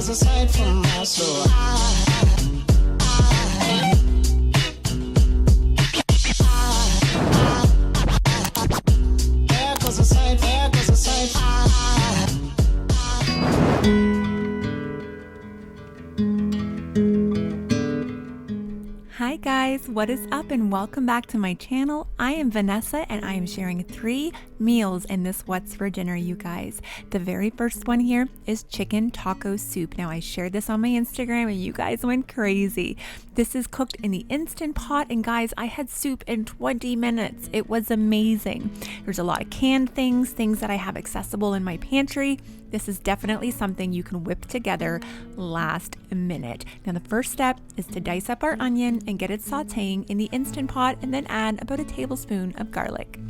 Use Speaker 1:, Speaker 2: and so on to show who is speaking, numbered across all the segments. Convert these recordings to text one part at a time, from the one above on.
Speaker 1: goes aside from us, so there goes aside, there goes aside.
Speaker 2: Hi guys, what is up and welcome back to my channel. I am Vanessa and I am sharing 3 meals in this What's for Dinner, you guys. The very first one here is chicken taco soup. Now I shared this on my Instagram and you guys went crazy. This is cooked in the Instant Pot and guys, I had soup in 20 minutes. It was amazing. There's a lot of canned things that I have accessible in my pantry. This is definitely something you can whip together last minute. Now the first step is to dice up our onion and get it sauteing in the Instant Pot and then add about a tablespoon of garlic.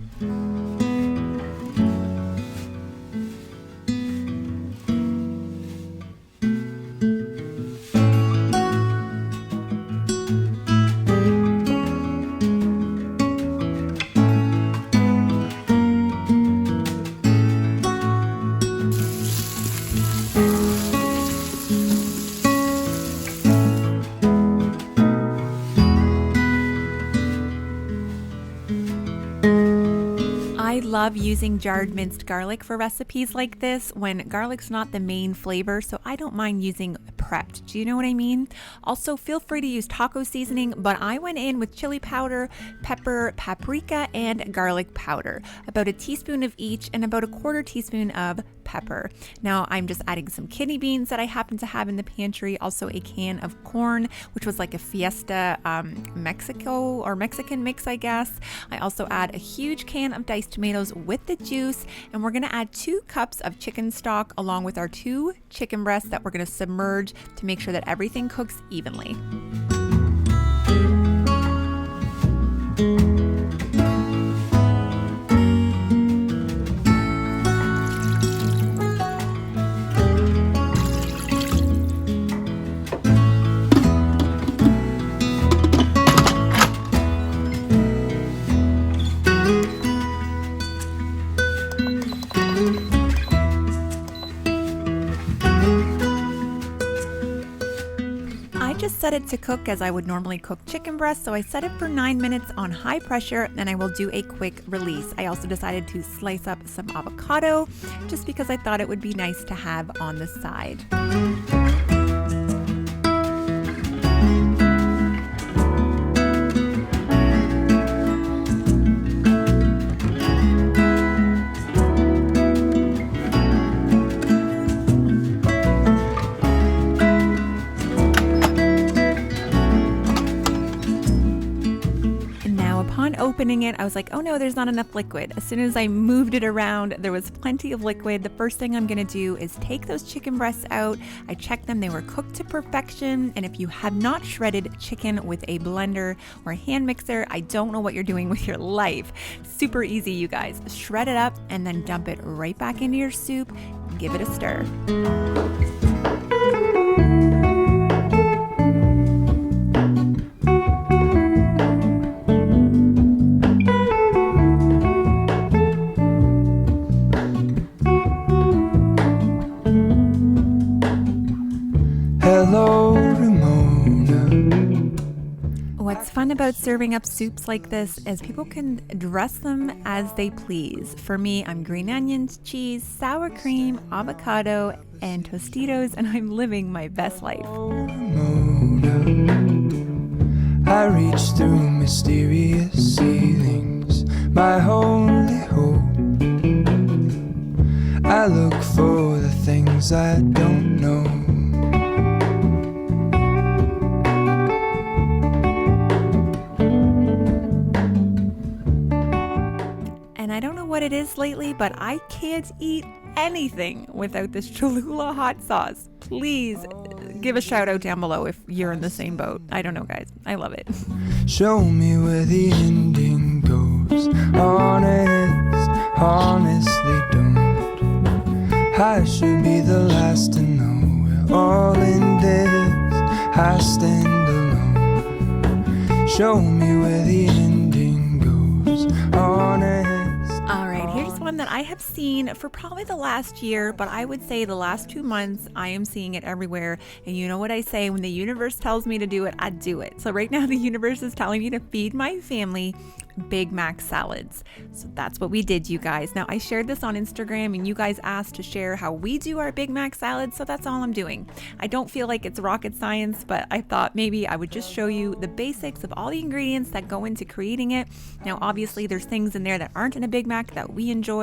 Speaker 2: I love using jarred minced garlic for recipes like this when garlic's not the main flavor, so I don't mind using prepped. Do you know what I mean? Also, feel free to use taco seasoning, but I went in with chili powder, pepper, paprika, and garlic powder. About a teaspoon of each and about a 1/4 teaspoon of pepper. Now I'm just adding some kidney beans that I happen to have in the pantry, also a can of corn, which was like a fiesta Mexican mix, I guess. I also add a huge can of diced tomatoes with the juice, and we're gonna add 2 cups of chicken stock along with our 2 chicken breasts that we're gonna submerge to make sure that everything cooks evenly. Set it to cook as I would normally cook chicken breast, so I set it for 9 minutes on high pressure and I will do a quick release. I also decided to slice up some avocado just because I thought it would be nice to have on the side. Opening it, I was like, oh no, there's not enough liquid. As soon as I moved it around, there was plenty of liquid. The first thing I'm gonna do is take those chicken breasts out. I checked them, they were cooked to perfection. And if you have not shredded chicken with a blender or a hand mixer, I don't know what you're doing with your life. Super easy, you guys. Shred it up and then dump it right back into your soup. Give it a stir. What's fun about serving up soups like this is people can dress them as they please. For me, I'm green onions, cheese, sour cream, avocado, and Tostitos, and I'm living my best life.
Speaker 3: I reach through mysterious ceilings, my only hope. I look for the things I don't know.
Speaker 2: I don't know what it is lately, but I can't eat anything without this Cholula hot sauce. Please give a shout out down below if you're in the same boat. I don't know, guys. I love it.
Speaker 3: Show me where the ending goes. Honestly don't. I should be the last to know. We're all in this. I stand alone. Show me where the ending goes. Honest.
Speaker 2: All right, here's one that I have seen for probably the last year, but I would say the last 2 months, I am seeing it everywhere. And you know what I say, when the universe tells me to do it, I do it. So right now the universe is telling me to feed my family Big Mac salads. So that's what we did, you guys. Now I shared this on Instagram and you guys asked to share how we do our Big Mac salads, so that's all I'm doing. I don't feel like it's rocket science, but I thought maybe I would just show you the basics of all the ingredients that go into creating it. Now obviously there's things in there that aren't in a Big Mac that we enjoy,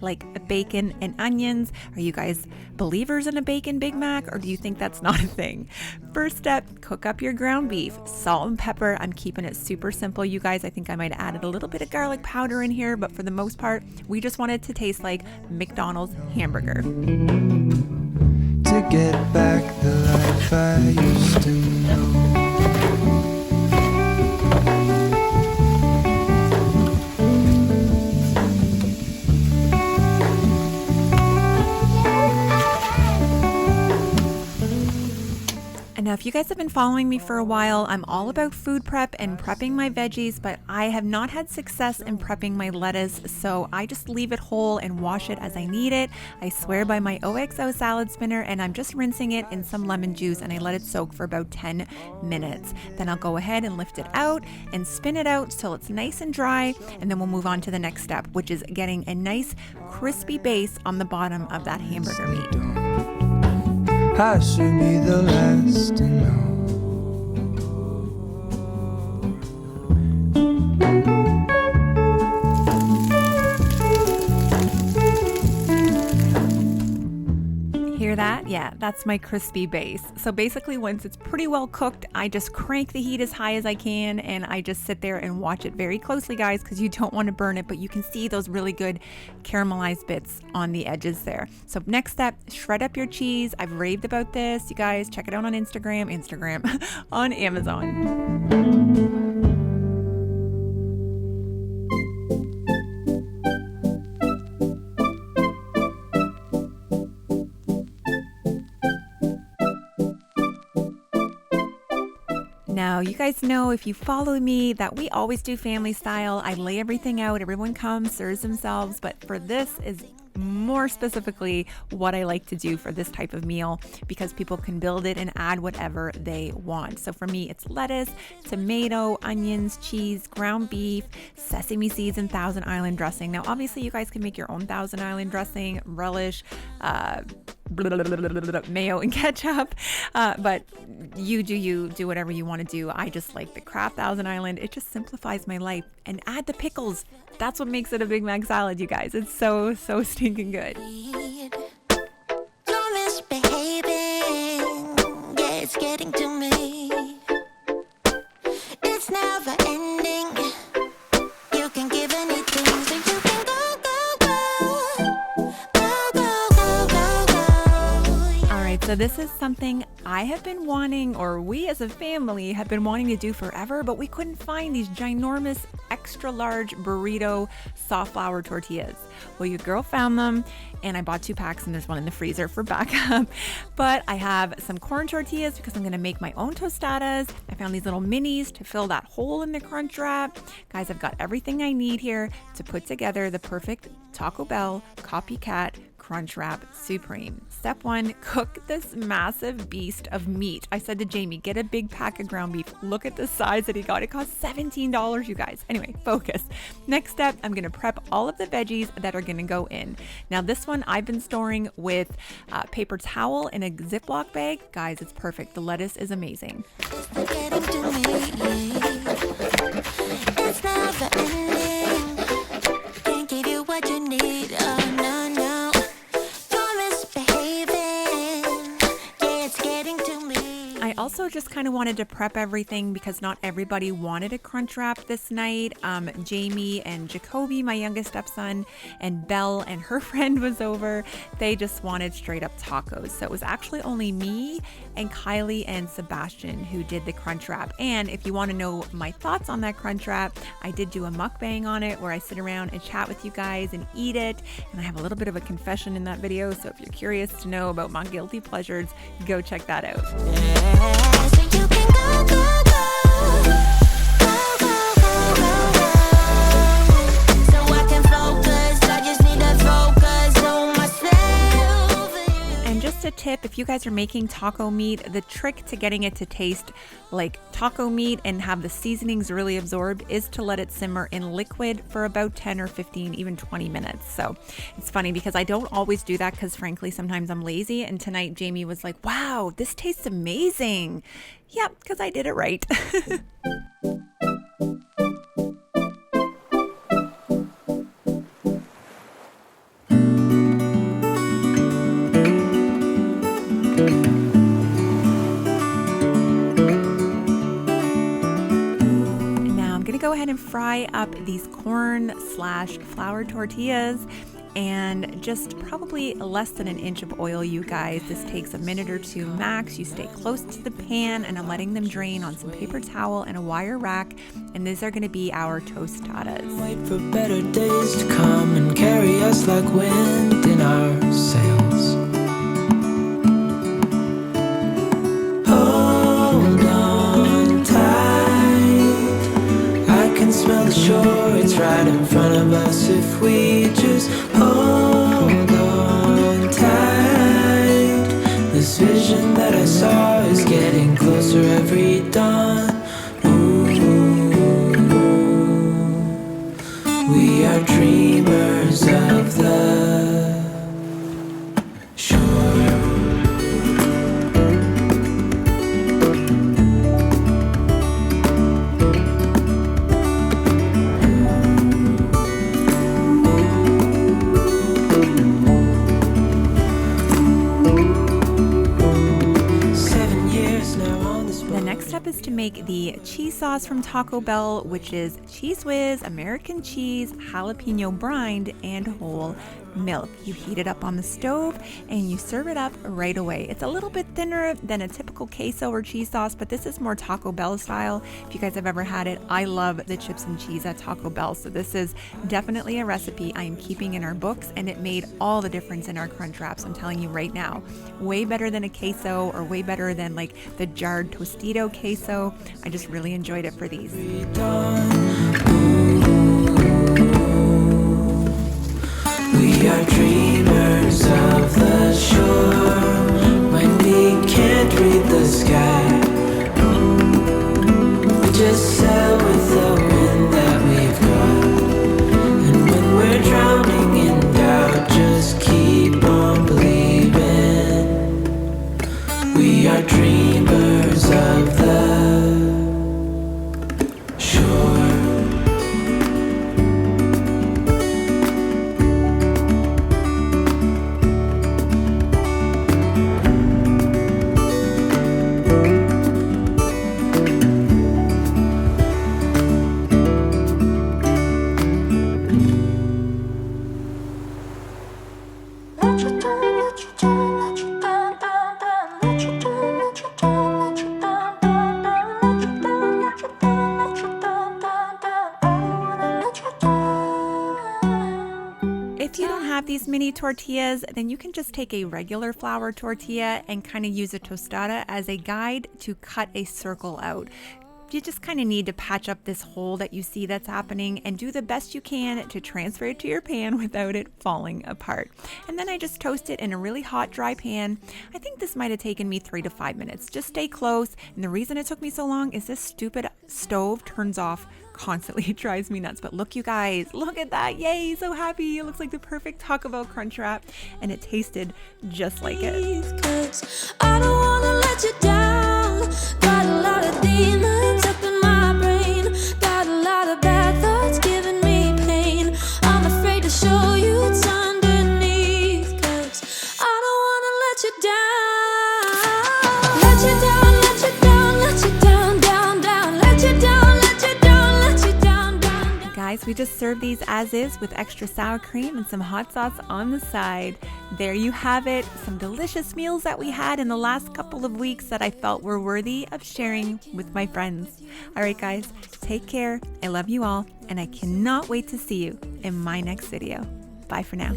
Speaker 2: like bacon and onions. Are you guys believers in a bacon Big Mac, or do you think that's not a thing? First step, cook up your ground beef, salt and pepper. I'm keeping it super simple, you guys. I think I might have added a little bit of garlic powder in here, but for the most part, we just want it to taste like McDonald's hamburger.
Speaker 3: To get back the life I used to know.
Speaker 2: Now, if you guys have been following me for a while, I'm all about food prep and prepping my veggies, but I have not had success in prepping my lettuce, so I just leave it whole and wash it as I need it. I swear by my xoxo salad spinner, and I'm just rinsing it in some lemon juice, and I let it soak for about 10 minutes. Then I'll go ahead and lift it out and spin it out till it's nice and dry, and then we'll move on to the next step, which is getting a nice crispy base on the bottom of that hamburger meat.
Speaker 3: I should be the last to know.
Speaker 2: Hear that? Yeah, that's my crispy base. So basically once it's pretty well cooked, I just crank the heat as high as I can and I just sit there and watch it very closely, guys, because you don't want to burn it, but you can see those really good caramelized bits on the edges there. So next step, shred up your cheese. I've raved about this. You guys check it out on Instagram, on Amazon. Now, you guys know, if you follow me, that we always do family style. I lay everything out, everyone comes, serves themselves, but for this is more specifically what I like to do for this type of meal, because people can build it and add whatever they want. So for me, it's lettuce, tomato, onions, cheese, ground beef, sesame seeds, and Thousand Island dressing. Now, obviously, you guys can make your own Thousand Island dressing, relish, mayo and ketchup, but you do whatever you want to do. I just like the Kraft Thousand Island. It just simplifies my life. And add the pickles. That's what makes it a Big Mac salad, you guys. It's so stinking good.
Speaker 4: You're misbehaving, yeah, it's getting to me. It's never ending. You can give anything, so you can go.
Speaker 2: All right, so this is something I have been wanting, or we as a family have been wanting to do forever, but we couldn't find these ginormous extra large burrito soft flour tortillas. Well, your girl found them, and I bought 2 packs, and there's one in the freezer for backup. But I have some corn tortillas because I'm going to make my own tostadas. I found these little minis to fill that hole in the Crunchwrap. Guys, I've got everything I need here to put together the perfect Taco Bell Copycat Crunchwrap Supreme. Step 1, cook this massive beast of meat. I said to Jamie, get a big pack of ground beef. Look at the size that he got. It cost $17, you guys. Anyway, focus. Next step, I'm going to prep all of the veggies that are going to go in. Now, this one I've been storing with paper towel in a Ziploc bag. Guys, it's perfect. The lettuce is amazing.
Speaker 4: It's getting to me. It's never ending. Can't give you what you need. Oh, no, no. You're misbehaving. Yeah, it's getting to me.
Speaker 2: I also just kind of wanted to prep everything because not everybody wanted a Crunchwrap this night. Jamie and Jacoby, my youngest stepson, and Belle and her friend was over. They just wanted straight up tacos. So it was actually only me and Kylie and Sebastian who did the Crunchwrap. And if you want to know my thoughts on that Crunchwrap, I did do a mukbang on it where I sit around and chat with you guys and eat it. And I have a little bit of a confession in that video. So if you're curious to know about my guilty pleasures, go check that out.
Speaker 4: Yeah, so you can go. So I can focus, I just need a
Speaker 2: tip, if you guys are making taco meat, the trick to getting it to taste like taco meat and have the seasonings really absorbed is to let it simmer in liquid for about 10 or 15, even 20 minutes. So it's funny because I don't always do that because frankly, sometimes I'm lazy. And tonight Jamie was like, wow, this tastes amazing. Yep, because I did it right. Go ahead and fry up these corn/flour tortillas and just probably less than an inch of oil, you guys. This takes a minute or two max. You stay close to the pan, and I'm letting them drain on some paper towel and a wire rack, and these are going to be our tostadas.
Speaker 3: Wait for better days to come and carry us like wind in our sails. Hold on tight, I can smell the shore, it's right in front of us if we just hold on tight. This vision that I saw is getting closer every dawn. Ooh, we are dreamers of the shore.
Speaker 2: Is to make the cheese sauce from Taco Bell, which is Cheese Whiz, American cheese, jalapeno brined, and whole milk. You heat it up on the stove and you serve it up right away. It's a little bit thinner than a typical queso or cheese sauce, but this is more Taco Bell style. If you guys have ever had it, I love the chips and cheese at Taco Bell, so this is definitely a recipe I am keeping in our books, and it made all the difference in our crunch wraps. I'm telling you right now, way better than a queso or way better than like the jarred Tostito queso. I just really enjoyed it for these.
Speaker 3: We are dreamers of the shore. When we can't read the sky, we just sail with the wind that we've got. And when we're drowning in doubt, just keep on believing. We are dreamers of the shore.
Speaker 2: If you don't have these mini tortillas, then you can just take a regular flour tortilla and kind of use a tostada as a guide to cut a circle out. You just kind of need to patch up this hole that you see that's happening and do the best you can to transfer it to your pan without it falling apart. And then I just toast it in a really hot, dry pan. I think this might have taken me 3 to 5 minutes. Just stay close. And the reason it took me so long is this stupid stove turns off constantly. It drives me nuts. But look, you guys, look at that. Yay, so happy. It looks like the perfect Taco Bell Crunchwrap, and it tasted just like it.
Speaker 4: 'Cause I don't wanna let you down. Got a lot of demons up in my brain. Got a lot of bad thoughts giving me pain. I'm afraid to show you what's underneath. 'Cause I don't wanna let you down. Let you down, let you down, let you down, down, down. Let you down, let you down, let you down, down, down.
Speaker 2: Guys, we just served these as is with extra sour cream and some hot sauce on the side. There you have it, some delicious meals that we had in the last couple of weeks that I felt were worthy of sharing with my friends. All right, guys, take care. I love you all, and I cannot wait to see you in my next video. Bye for now.